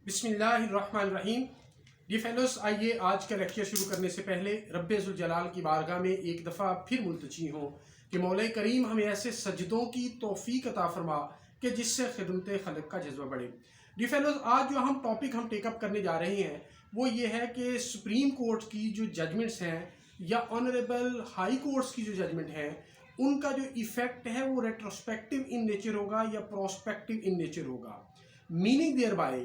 बिस्मिल्लाहिर्रहमानिर्रहीम। D fellows, आइए आज का लेक्चर शुरू करने से पहले रब्बे ज़ुल जलाल की बारगाह में एक दफ़ा फिर मुल्तजी हों कि मौला करीम हमें ऐसे सजदों की तौफीक अता फरमा कि जिससे खिदमत खल्क़ का जज्बा बढ़े। डी फेलोस, आज जो हम टॉपिक टेकअप करने जा रहे हैं वो ये है कि सुप्रीम कोर्ट की जो जजमेंट्स हैं या ऑनरेबल हाई कोर्ट्स की जो जजमेंट है उनका जो इफ़ेक्ट है वो रेट्रोस्पेक्टिव इन नेचर होगा या प्रोस्पेक्टिव इन नेचर होगा। मीनिंग देयर बाय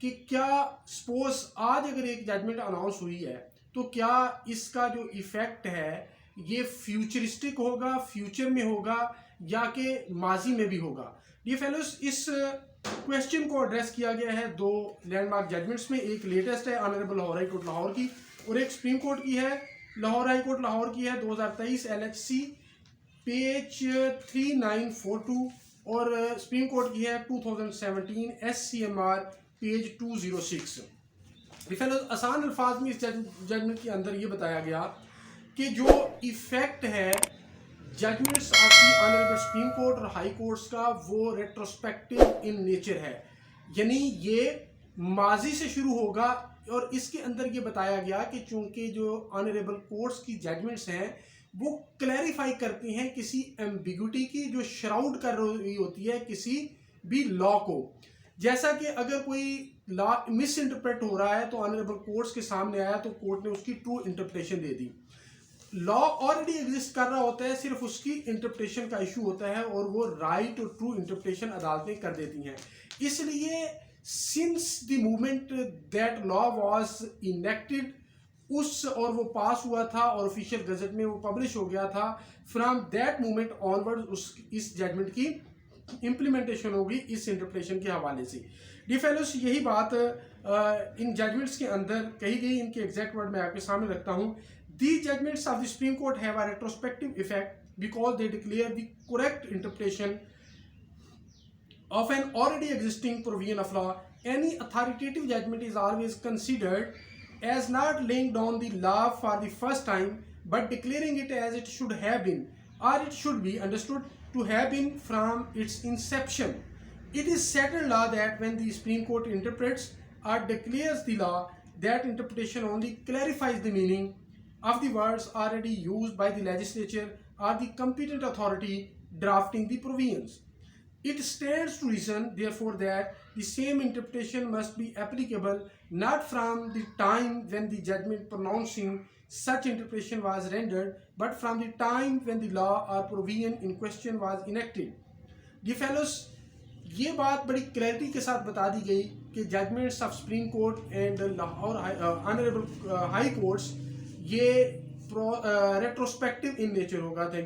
कि क्या सपोज आज अगर एक जजमेंट अनाउंस हुई है तो क्या इसका जो इफेक्ट है ये फ्यूचरिस्टिक होगा, फ्यूचर में होगा या कि माजी में भी होगा। डी फेलोस, इस क्वेश्चन को एड्रेस किया गया है दो लैंडमार्क जजमेंट्स में। एक लेटेस्ट है honourable Lahore high court Lahore की और एक सुप्रीम कोर्ट की है। लाहौर हाई कोर्ट लाहौर की है 2023 LHC पेज 3942 और सुप्रीम कोर्ट की है 2017 SCMR पेज 206। आसान अल्फाज में इस जजमेंट के अंदर ये बताया गया कि जो इफेक्ट है judgements of the honourable supreme court और हाई कोर्ट्स का वो रेट्रोस्पेक्टिव इन नेचर है, यानी ये माजी से शुरू होगा। और इसके अंदर ये बताया गया कि चूंकि जो ऑनरेबल कोर्ट्स की जजमेंट्स हैं वो क्लैरिफाई करती हैं किसी एम्बिग्युटी की जो श्राउड कर रही होती है किसी भी लॉ को। जैसा कि अगर कोई लॉ मिस इंटरप्रेट हो रहा है तो ऑनरेबल कोर्ट्स के सामने आया तो कोर्ट ने उसकी ट्रू इंटरप्रिटेशन दे दी। लॉ ऑलरेडी एग्जिस्ट कर रहा होता है, सिर्फ उसकी इंटरप्रिटेशन का इशू होता है और वो राइट और ट्रू इंटरप्रिटेशन अदालतें कर देती हैं। इसलिए since the movement that law was enacted और वो पास हुआ था और ऑफिशियल गजट में वो पब्लिश हो गया था, फ्रॉम दैट मूवमेंट ऑनवर्ड इस जजमेंट की इम्प्लीमेंटेशन होगी इस इंटरप्रिटेशन के हवाले से। डी फेलोस, यही बात इन जजमेंट्स के अंदर कही गई। इनके एग्जैक्ट वर्ड मैं आपके सामने रखता हूँ। The judgments of the supreme court have a retrospective effect because they declare the correct interpretation of an already existing provision of law. Any authoritative judgment is always considered as not laying down the law for the first time but declaring it as it should have been or it should be understood to have been from its inception. It is settled law that when the Supreme Court interprets or declares the law, that interpretation only clarifies the meaning of the words already used by the legislature or the competent authority drafting the provisions. It stands to reason, therefore, that the same interpretation must be applicable not from the time when the judgment pronouncing such interpretation was rendered, but from the time when the law or provision in question was enacted. Dear fellows, ये बात बड़ी clarity के साथ बता दी गई कि judgements of supreme court and Lahore honourable high courts ये retrospective in nature होगा। Thank you.